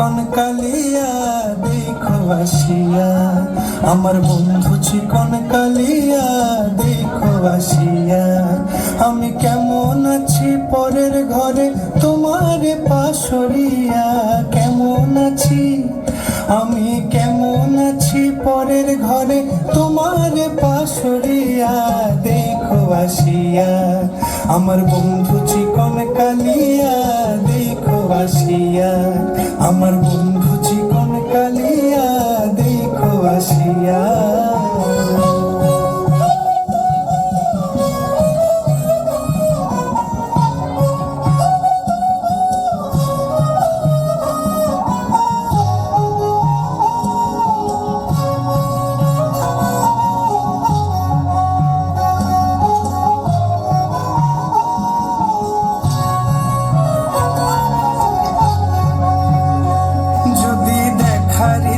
চিকন কালিয়া দেখো আসিয়া, আমার বন্ধু চিকন কালিয়া দেখো আসিয়া। আমি কেমন আছি পরের ঘরে তোমার পাশরিয়া, কেমন আছি আমি কেমন আছি পরের ঘরে তোমার পাশরিয়া দেখো আসিয়া। আমার বন্ধু চিকন কালিয়া দেখো আসিয়া, আমার বন্ধু চিকন কালিয়া দেখো আসিয়া।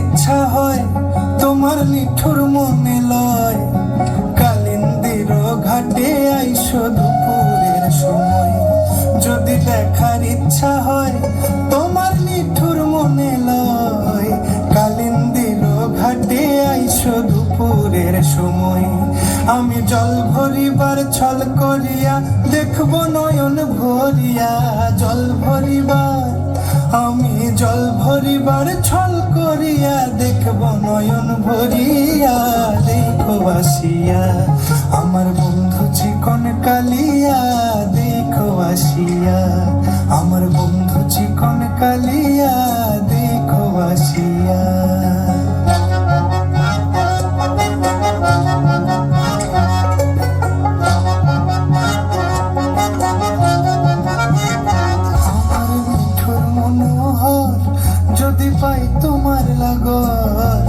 ইচ্ছা হয় তোমার নিঠুর মনে লয়, কালিন্দির ঘাটে আইসো দুপুরের সময়। যদি দেখার ইচ্ছা হয় তোমার নিঠুর মনে লয়, কালিন্দির ঘাটে আইসো দুপুরের সময়। আমি জল ভরিবার ছল করিয়া দেখবো নয়ন ভরিয়া, জল ভরিবার আমি জল ভরিবার ছল করিয়া দেখব নয়ন ভরিয়া দেখো আসিয়া। আমার বন্ধু চিকন কালিয়া দেখো আসিয়া, আমার বন্ধু চিকন কালিয়া দেখো আসিয়া। যদি পাই তোমার লাগর